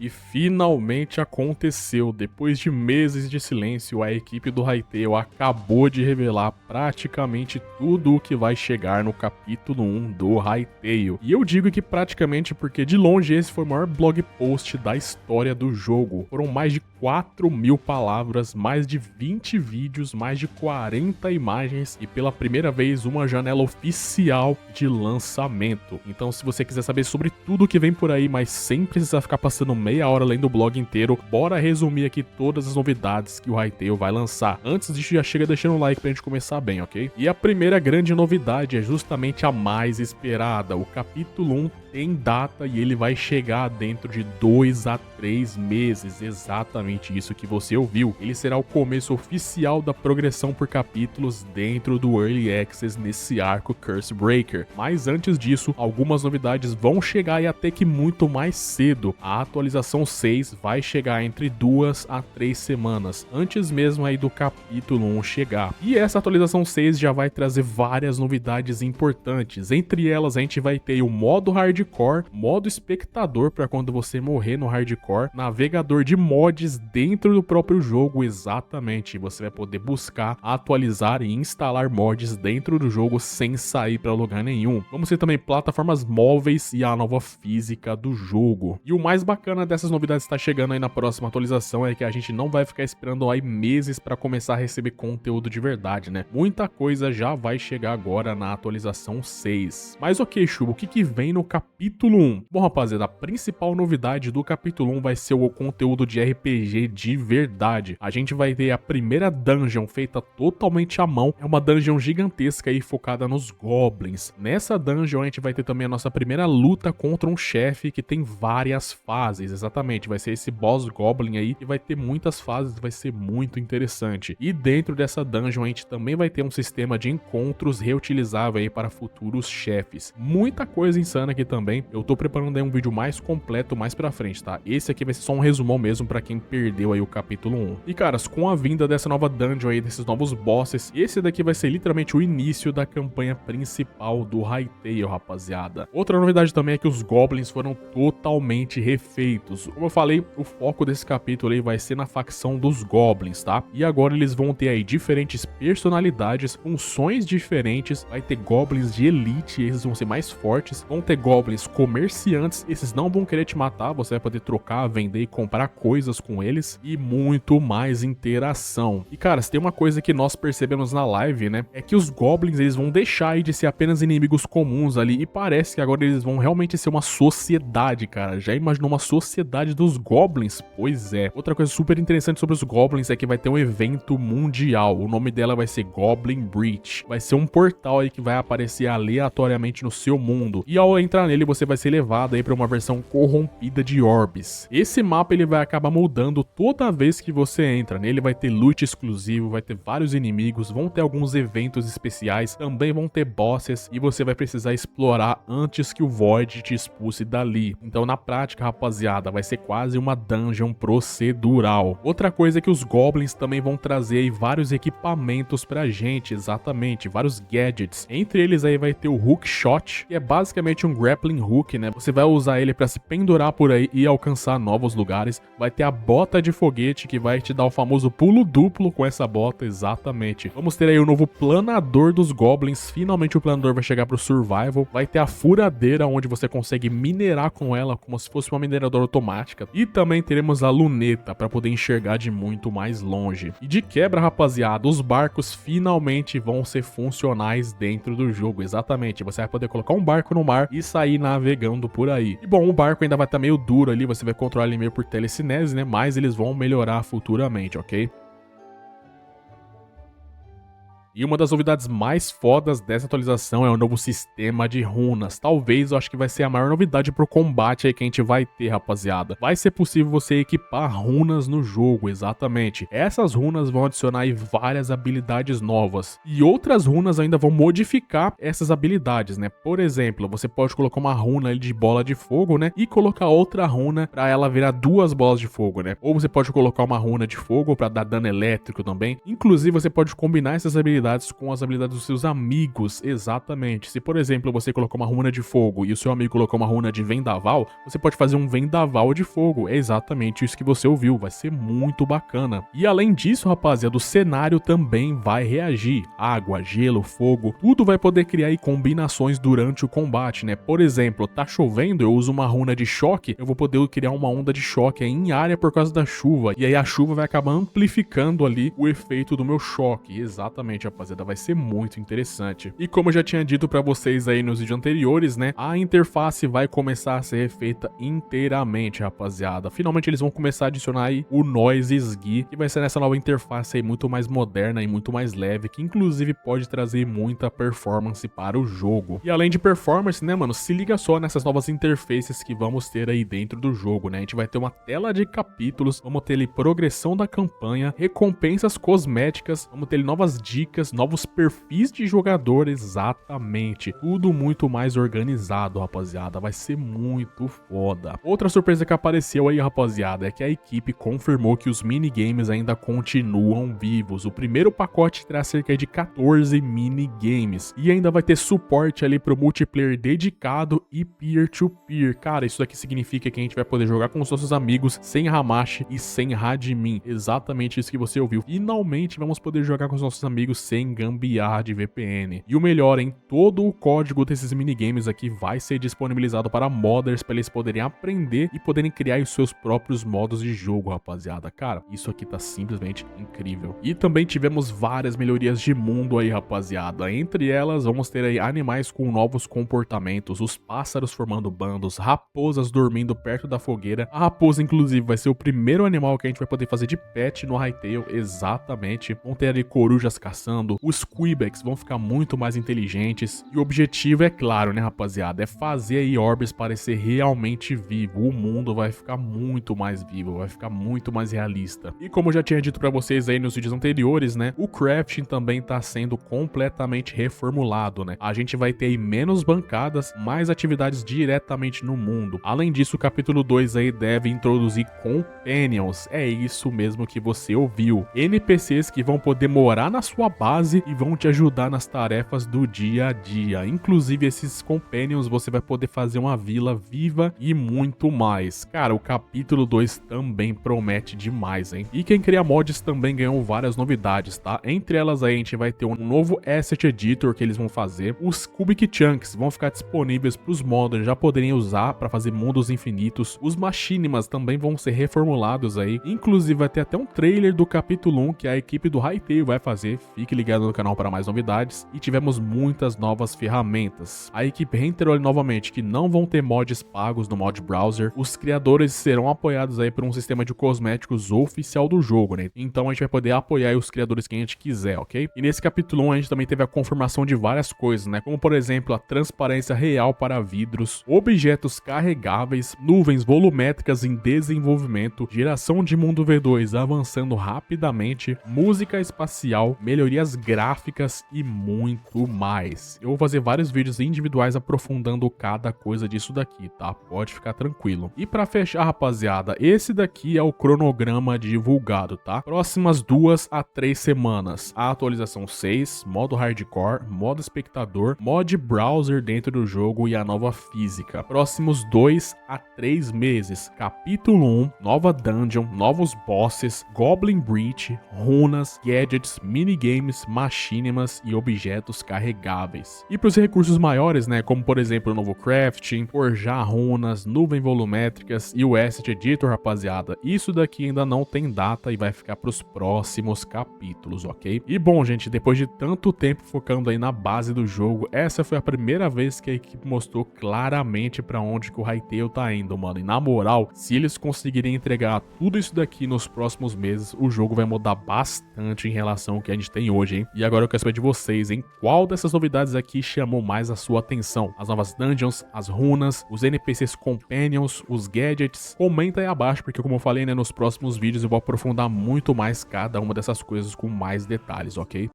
E finalmente aconteceu, depois de meses de silêncio, a equipe do Hytale acabou de revelar praticamente tudo o que vai chegar no capítulo 1 do Hytale. E eu digo que praticamente porque de longe esse foi o maior blog post da história do jogo. Foram mais de 4.000 palavras, mais de 20 vídeos, mais de 40 imagens e pela primeira vez uma janela oficial de lançamento. Então se você quiser saber sobre tudo que vem por aí, mas sem precisar ficar passando meia hora lendo o blog inteiro, bora resumir aqui todas as novidades que o Hytale vai lançar. Antes disso, já chega deixando um like pra gente começar bem, ok? E a primeira grande novidade é justamente a mais esperada. O capítulo 1 tem data e ele vai chegar dentro de 2 a 3 meses, exatamente isso que você ouviu. Ele será o começo oficial da progressão por capítulos dentro do Early Access nesse arco Cursebreaker. Mas antes disso, algumas novidades vão chegar e até que muito mais cedo. A atualização 6 vai chegar entre 2 a 3 semanas, antes mesmo aí do capítulo 1 chegar. E essa atualização 6 já vai trazer várias novidades importantes. Entre elas, a gente vai ter o modo hardcore, modo espectador para quando você morrer no hardcore, navegador de mods dentro do próprio jogo, exatamente. Você vai poder buscar, atualizar e instalar mods dentro do jogo sem sair para lugar nenhum. Vamos ter também plataformas móveis e a nova física do jogo. E o mais bacana dessas novidades que está chegando aí na próxima atualização é que a gente não vai ficar esperando aí meses para começar a receber conteúdo de verdade, né? Muita coisa já vai chegar agora na atualização 6. Mas ok, Chubo, o que vem no capítulo 1? Bom, rapaziada, a principal novidade do capítulo 1 vai ser o conteúdo de RPG de verdade. A gente vai ter a primeira dungeon feita totalmente à mão. É uma dungeon gigantesca aí focada nos goblins. Nessa dungeon a gente vai ter também a nossa primeira luta contra um chefe que tem várias fases, exatamente. Vai ser esse boss goblin aí e vai ter muitas fases, vai ser muito interessante. E dentro dessa dungeon a gente também vai ter um sistema de encontros reutilizável aí para futuros chefes. Muita coisa insana aqui também. Eu tô preparando aí um vídeo mais completo mais pra frente, tá? Esse aqui vai ser só um resumão mesmo pra quem perdeu aí o capítulo 1. E caras, com a vinda dessa nova dungeon aí, desses novos bosses, esse daqui vai ser literalmente o início da campanha principal do Hytale, rapaziada. Outra novidade também é que os goblins foram totalmente refeitos. Como eu falei, o foco desse capítulo aí vai ser na facção dos goblins, tá? E agora eles vão ter aí diferentes personalidades, funções diferentes, vai ter goblins de elite, esses vão ser mais fortes, vão ter goblins comerciantes, esses não vão querer te matar, você vai poder trocar, vender e comprar coisas com eles, e muito mais interação. E cara, se tem uma coisa que nós percebemos na live, né, é que os goblins eles vão deixar aí de ser apenas inimigos comuns ali, e parece que agora eles vão realmente ser uma sociedade, cara. Já imaginou uma sociedade dos goblins? Pois é. Outra coisa super interessante sobre os goblins é que vai ter um evento mundial, o nome dela vai ser Goblin Breach, vai ser um portal aí que vai aparecer aleatoriamente no seu mundo, e ao entrar nele você vai ser levado aí para uma versão corrompida de Orbis. Esse mapa ele vai acabar mudando toda vez que você entra nele, vai ter loot exclusivo, vai ter vários inimigos, vão ter alguns eventos especiais, também vão ter bosses e você vai precisar explorar antes que o Void te expulse dali. Então na prática, rapaziada, vai ser quase uma dungeon procedural. Outra coisa é que os goblins também vão trazer aí vários equipamentos pra gente, exatamente, vários gadgets. Entre eles aí vai ter o Hook Shot, que é basicamente um grappling hook, né? Você vai usar ele pra se pendurar por aí e alcançar novos lugares. Vai ter a bota de foguete, que vai te dar o famoso pulo duplo com essa bota, exatamente. Vamos ter aí o novo planador dos goblins, finalmente o planador vai chegar pro survival. Vai ter a furadeira, onde você consegue minerar com ela como se fosse uma mineradora automática. E também teremos a luneta, para poder enxergar de muito mais longe. E de quebra, rapaziada, os barcos finalmente vão ser funcionais dentro do jogo, exatamente. Você vai poder colocar um barco no mar e sair navegando por aí. E bom, o barco ainda vai estar meio duro ali, você vai controlar ele meio por telecinese, né? Mas eles vão melhorar futuramente, ok? E uma das novidades mais fodas dessa atualização é o novo sistema de runas. Talvez eu acho que vai ser a maior novidade pro combate aí que a gente vai ter, rapaziada. Vai ser possível você equipar runas no jogo, exatamente. Essas runas vão adicionar aí várias habilidades novas. E outras runas ainda vão modificar essas habilidades, né? Por exemplo, você pode colocar uma runa ali de bola de fogo, né? E colocar outra runa pra ela virar 2 bolas de fogo, né? Ou você pode colocar uma runa de fogo pra dar dano elétrico também. Inclusive, você pode combinar essas habilidades habilidades com as habilidades dos seus amigos, exatamente. Se, por exemplo, você colocou uma runa de fogo e o seu amigo colocou uma runa de vendaval, você pode fazer um vendaval de fogo. É exatamente isso que você ouviu, vai ser muito bacana. E além disso, rapaziada, o cenário também vai reagir. Água, gelo, fogo, tudo vai poder criar aí combinações durante o combate, né? Por exemplo, tá chovendo, eu uso uma runa de choque, eu vou poder criar uma onda de choque aí em área por causa da chuva. E aí a chuva vai acabar amplificando ali o efeito do meu choque. Exatamente, rapaziada, vai ser muito interessante. E como eu já tinha dito pra vocês aí nos vídeos anteriores, né? A interface vai começar a ser refeita inteiramente, rapaziada. Finalmente eles vão começar a adicionar aí o Noise SGI, que vai ser nessa nova interface aí muito mais moderna e muito mais leve, que inclusive pode trazer muita performance para o jogo. E além de performance, né, mano, se liga só nessas novas interfaces que vamos ter aí dentro do jogo, né? A gente vai ter uma tela de capítulos, vamos ter ali progressão da campanha, recompensas cosméticas, vamos ter ali novas dicas, novos perfis de jogador, exatamente. Tudo muito mais organizado, rapaziada. Vai ser muito foda. Outra surpresa que apareceu aí, rapaziada, é que a equipe confirmou que os minigames ainda continuam vivos. O primeiro pacote terá cerca de 14 minigames e ainda vai ter suporte ali pro multiplayer dedicado e peer-to-peer. Cara, isso aqui significa que a gente vai poder jogar com os nossos amigos sem Hamashi e sem Radmin. Exatamente isso que você ouviu. Finalmente vamos poder jogar com os nossos amigos sem gambiarra de VPN. E o melhor, hein? Todo o código desses minigames aqui vai ser disponibilizado para modders, para eles poderem aprender e poderem criar os seus próprios modos de jogo, rapaziada. Cara, isso aqui tá simplesmente incrível. E também tivemos várias melhorias de mundo aí, rapaziada. Entre elas, vamos ter aí animais com novos comportamentos, os pássaros formando bandos, raposas dormindo perto da fogueira. A raposa, inclusive, vai ser o primeiro animal que a gente vai poder fazer de pet no Hytale, exatamente. Vão ter ali corujas caçando, os Quebecs vão ficar muito mais inteligentes. E o objetivo é claro, né, rapaziada? É fazer aí Orbis parecer realmente vivo. O mundo vai ficar muito mais vivo, vai ficar muito mais realista. E como eu já tinha dito pra vocês aí nos vídeos anteriores, né, o crafting também tá sendo completamente reformulado, né? A gente vai ter aí menos bancadas, mais atividades diretamente no mundo. Além disso, o capítulo 2 aí deve introduzir companions. É isso mesmo que você ouviu. NPCs que vão poder morar na sua base e vão te ajudar nas tarefas do dia a dia. Inclusive, esses companions você vai poder fazer uma vila viva e muito mais. Cara, o capítulo 2 também promete demais, hein? E quem cria mods também ganhou várias novidades, tá? Entre elas aí a gente vai ter um novo Asset Editor que eles vão fazer. Os Cubic Chunks vão ficar disponíveis para os modders já poderem usar para fazer mundos infinitos. Os Machinimas também vão ser reformulados aí. Inclusive vai ter até um trailer do capítulo 1 que a equipe do Hytale vai fazer. Fique ligado no canal para mais novidades. E tivemos muitas novas ferramentas. A equipe reiterou novamente que não vão ter mods pagos no mod browser. Os criadores serão apoiados aí por um sistema de cosméticos oficial do jogo, né? Então a gente vai poder apoiar os criadores que a gente quiser, ok? E nesse capítulo 1 a gente também teve a confirmação de várias coisas, né? Como por exemplo a transparência real para vidros, objetos carregáveis, nuvens volumétricas em desenvolvimento, geração de mundo V2 avançando rapidamente, música espacial, melhorias gráficas e muito mais. Eu vou fazer vários vídeos individuais aprofundando cada coisa disso daqui, tá? Pode ficar tranquilo. E pra fechar, rapaziada, esse daqui é o cronograma divulgado, tá? Próximas 2 a 3 semanas, a atualização 6, modo hardcore, modo espectador, mod browser dentro do jogo e a nova física. Próximos 2 a 3 meses, capítulo 1, nova dungeon, novos bosses, Goblin Breach, runas, gadgets, minigames, machinimas e objetos carregáveis. E para os recursos maiores, né, como por exemplo o novo crafting, forjar runas, nuvem volumétricas e o Asset Editor, rapaziada, isso daqui ainda não tem data e vai ficar para os próximos capítulos, ok? E bom, gente, depois de tanto tempo focando aí na base do jogo, essa foi a primeira vez que a equipe mostrou claramente para onde que o Hytale tá indo, mano. E na moral, se eles conseguirem entregar tudo isso daqui nos próximos meses, o jogo vai mudar bastante em relação ao que a gente tem hoje, hein? E agora eu quero saber de vocês, hein? Qual dessas novidades aqui chamou mais a sua atenção? As novas dungeons, as runas, os NPCs companions, os gadgets? Comenta aí abaixo, porque como eu falei, né, nos próximos vídeos eu vou aprofundar muito mais cada uma dessas coisas com mais detalhes, ok?